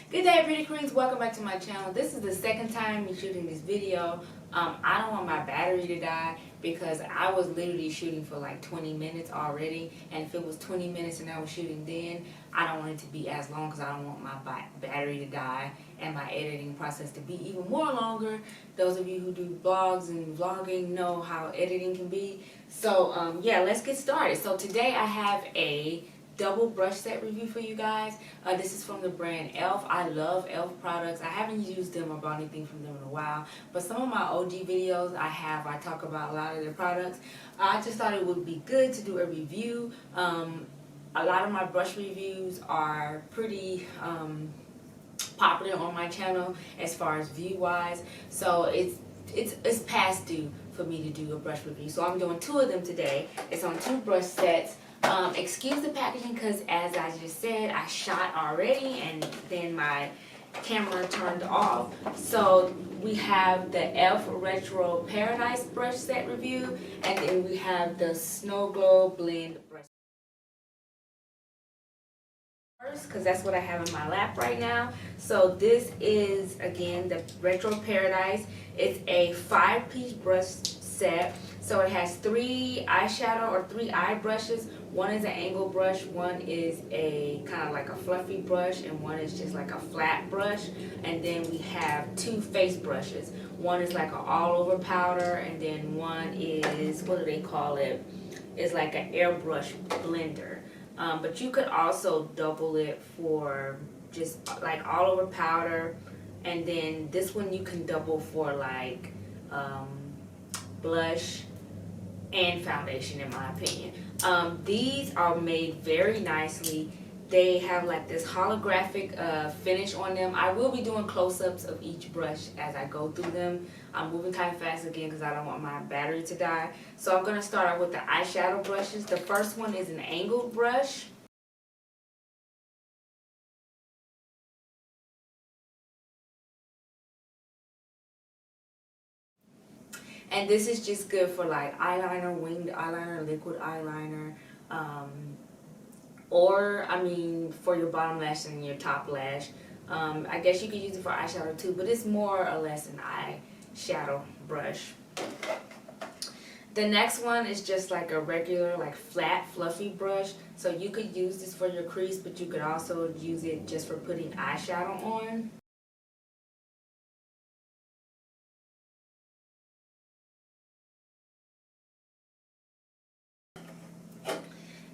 Good day, pretty queens. Welcome back to my channel. This is the second time me shooting this video. I don't want my battery to die because I was literally shooting for like 20 minutes already, and if it was 20 minutes and I was shooting then, I don't want it to be as long because I don't want my battery to die and my editing process to be even more longer. Those of you who do blogs and vlogging know how editing can be. So yeah, let's get started. So today I have a double brush set review for you guys. This is from the brand e.l.f. I love e.l.f. products. I haven't used them or bought anything from them in a while, but some of my OG videos I talk about a lot of their products. I just thought it would be good to do a review. A lot of my brush reviews are pretty popular on my channel as far as view wise, so it's past due for me to do a brush review. So I'm doing two of them today. It's on two brush sets. Excuse the packaging because, as I just said, I shot already and then my camera turned off. So we have the e.l.f. Retro Paradise brush set review, and then we have the Snow Glow Blend brush first, because that's what I have in my lap right now. So this is, again, the Retro Paradise. It's a 5-piece brush set. So it has 3 eyeshadow or 3 eye brushes. One is an angle brush, one is a kind of like a fluffy brush, and one is just like a flat brush. And then we have 2 face brushes. One is like an all over powder, and then one is, what do they call it? It's like an airbrush blender. But you could also double it for just like all over powder, and then this one you can double for like blush and foundation, in my opinion. These are made very nicely. They have like this holographic finish on them. I will be doing close-ups of each brush as I go through them. I'm moving kind of fast again because I don't want my battery to die. So I'm going to start out with the eyeshadow brushes. The first one is an angled brush. And this is just good for like eyeliner, winged eyeliner, liquid eyeliner, or I mean for your bottom lash and your top lash. I guess you could use it for eyeshadow too, but it's more or less an eyeshadow brush. The next one is just like a regular, like flat, fluffy brush. So you could use this for your crease, but you could also use it just for putting eyeshadow on.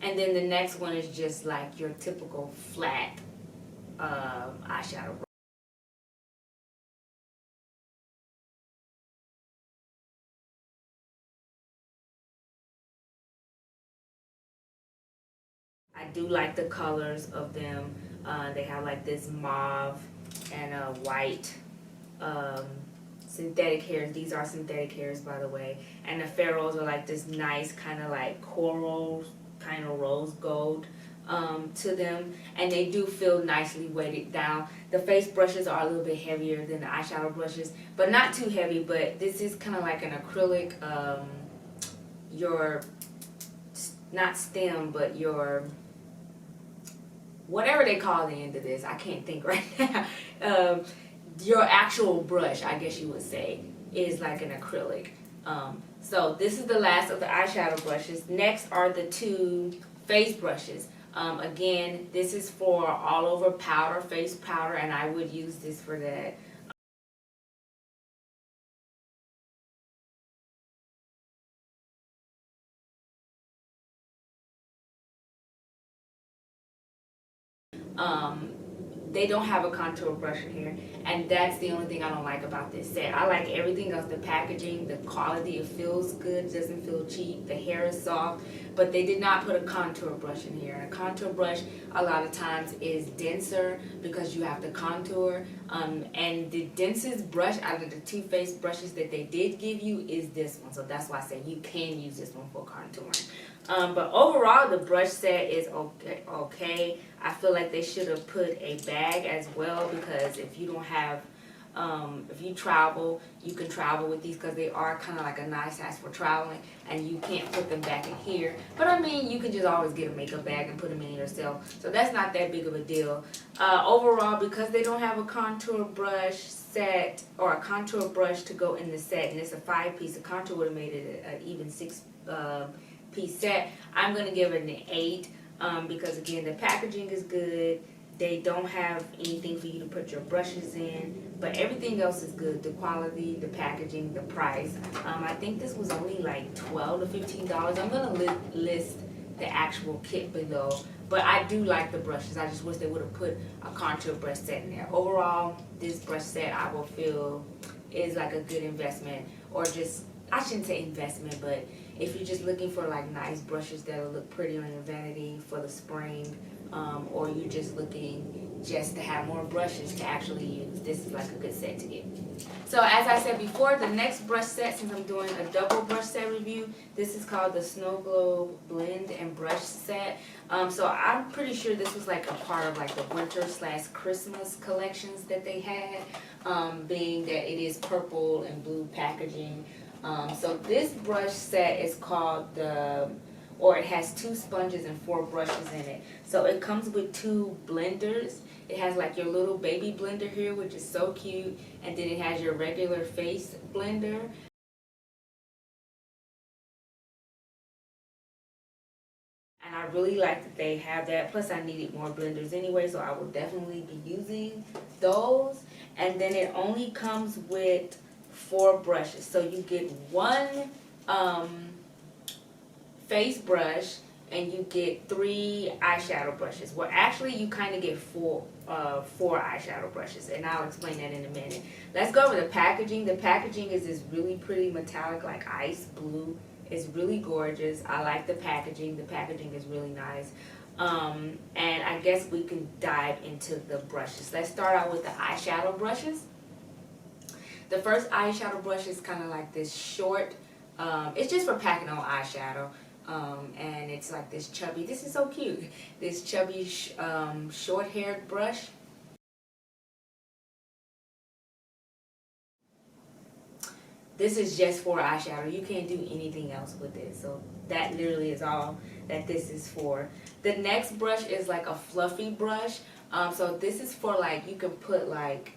And then the next one is just like your typical flat eyeshadow brush. I do like the colors of them. They have like this mauve and a white synthetic hairs. These are synthetic hairs, by the way. And the ferrules are like this nice kind of like coral, kind of rose gold to them, and they do feel nicely weighted down. The face brushes are a little bit heavier than the eyeshadow brushes, but not too heavy. But this is kind of like an acrylic, your not stem, but your whatever they call the end of this, I can't think right now. Your actual brush, I guess you would say, is like an acrylic. So this is the last of the eyeshadow brushes. Next are the 2 face brushes. Again, this is for all over powder, face powder, and I would use this for that. They don't have a contour brush in here, and that's the only thing I don't like about this set. I like everything else, the packaging, the quality, it feels good, doesn't feel cheap, the hair is soft, but they did not put a contour brush in here. And a contour brush a lot of times is denser because you have to contour, and the densest brush out of the 2 face brushes that they did give you is this one, so that's why I say you can use this one for contouring. But overall, the brush set is okay. I feel like they should have put a bag as well, because if you don't have If you travel, you can travel with these because they are kind of like a nice size for traveling, and you can't put them back in here. But I mean, you can just always get a makeup bag and put them in yourself, so that's not that big of a deal. Overall, because they don't have a contour brush set or a contour brush to go in the set, and it's a 5-piece, the contour would have made it an even 6-piece set, I'm going to give it an 8 because again, the packaging is good. They don't have anything for you to put your brushes in, but everything else is good. The quality, the packaging, the price. I think this was only like $12 to $15. I'm gonna list the actual kit below, but I do like the brushes. I just wish they would have put a contour brush set in there. Overall, this brush set I will feel is like a good investment, or just, I shouldn't say investment, but if you're just looking for like nice brushes that'll look pretty on your vanity for the spring, or you're just looking just to have more brushes to actually use, this is like a good set to get. So as I said before, the next brush set, since I'm doing a double brush set review, this is called the Snow Globe Blend and Brush Set. So I'm pretty sure this was like a part of like the winter / Christmas collections that they had, being that it is purple and blue packaging. So this brush set is called it has 2 sponges and 4 brushes in it. So it comes with 2 blenders. It has like your little baby blender here, which is so cute, and then it has your regular face blender. And I really like that they have that. Plus I needed more blenders anyway, so I will definitely be using those. And then it only comes with 4 brushes. So you get 1 face brush, and you get 3 eyeshadow brushes. Well, actually, you kind of get 4 eyeshadow brushes, and I'll explain that in a minute. Let's go over the packaging. The packaging is this really pretty metallic, like ice blue. It's really gorgeous. I like the packaging. The packaging is really nice. And I guess we can dive into the brushes. Let's start out with the eyeshadow brushes. The first eyeshadow brush is kind of like this short, it's just for packing on eyeshadow. And it's like this chubby, this is so cute, this chubby short-haired brush. This is just for eyeshadow. You can't do anything else with it. So that literally is all that this is for. The next brush is like a fluffy brush. So this is for like, you can put like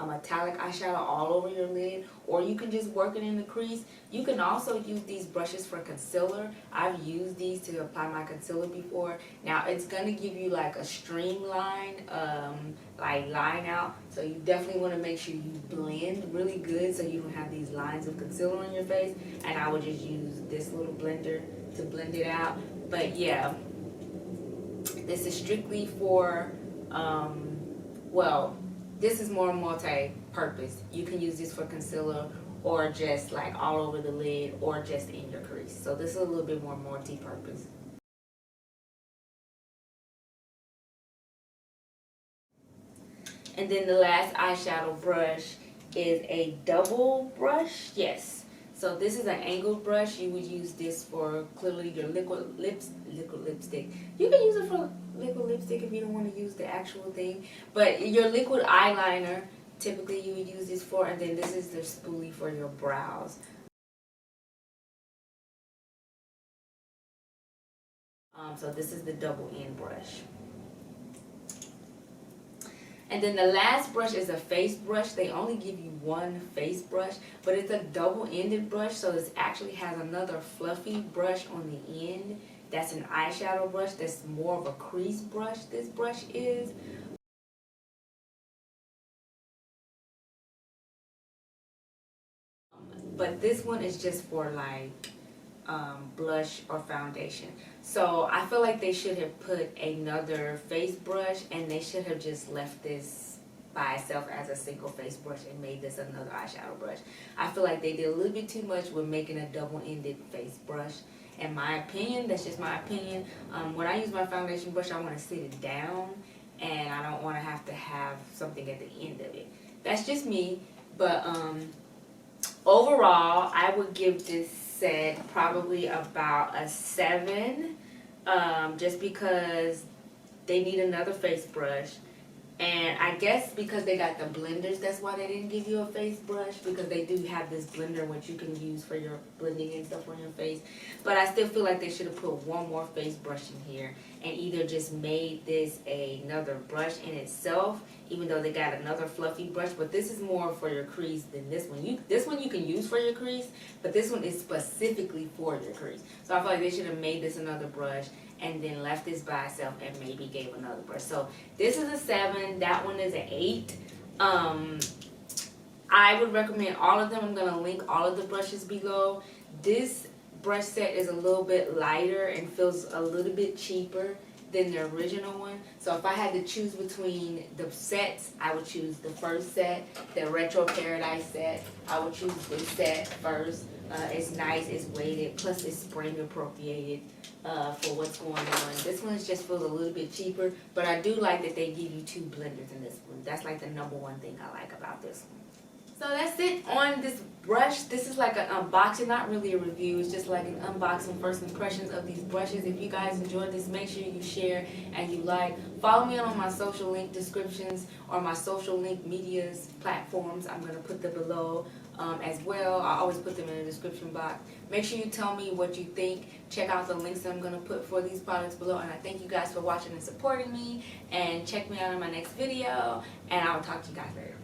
a metallic eyeshadow all over your lid, or you can just work it in the crease. You can also use these brushes for concealer. I've used these to apply my concealer before. Now it's gonna give you like a streamline, like line out. So you definitely want to make sure you blend really good so you don't have these lines of concealer on your face. And I would just use this little blender to blend it out. But yeah, this is strictly for, well, this is more multi-purpose. You can use this for concealer, or just like all over the lid, or just in your crease. So this is a little bit more multi-purpose. And then the last eyeshadow brush is a double brush. Yes. So this is an angled brush. You would use this for clearly your liquid lipstick. You can use it for liquid lipstick if you don't want to use the actual thing. But your liquid eyeliner, typically you would use this for. And then this is the spoolie for your brows. So this is the double end brush. And then the last brush is a face brush. They only give you 1 face brush, but it's a double-ended brush, so this actually has another fluffy brush on the end. That's an eyeshadow brush. That's more of a crease brush, this brush is. But this one is just for like blush or foundation. So I feel like they should have put another face brush, and they should have just left this by itself as a single face brush and made this another eyeshadow brush. I feel like they did a little bit too much with making a double-ended face brush. In my opinion, that's just my opinion. When I use my foundation brush, I want to sit it down, and I don't want to have something at the end of it. That's just me. But overall, I would give this set probably about a 7, just because they need another face brush. And I guess because they got the blenders, that's why they didn't give you a face brush, because they do have this blender which you can use for your blending and stuff on your face. But I still feel like they should have put one more face brush in here and either just made this another brush in itself, even though they got another fluffy brush. But this is more for your crease than this one. This one you can use for your crease, but this one is specifically for your crease. So I feel like they should have made this another brush and then left this by itself and maybe gave another brush. So this is a 7, that one is an 8. I would recommend all of them. I'm gonna link all of the brushes below. This brush set is a little bit lighter and feels a little bit cheaper than the original one. So if I had to choose between the sets, I would choose the first set, the Retro Paradise set. I would choose this set first. It's nice, it's weighted, plus it's spring appropriated for what's going on. This one just feels a little bit cheaper, but I do like that they give you 2 blenders in this one. That's like the #1 thing I like about this one. So that's it on this brush. This is like an unboxing, not really a review. It's just like an unboxing, first impressions of these brushes. If you guys enjoyed this, make sure you share and you like. Follow me on my social link descriptions or my social link medias platforms. I'm going to put them below as well. I always put them in the description box. Make sure you tell me what you think. Check out the links that I'm going to put for these products below. And I thank you guys for watching and supporting me. And check me out in my next video. And I'll talk to you guys later.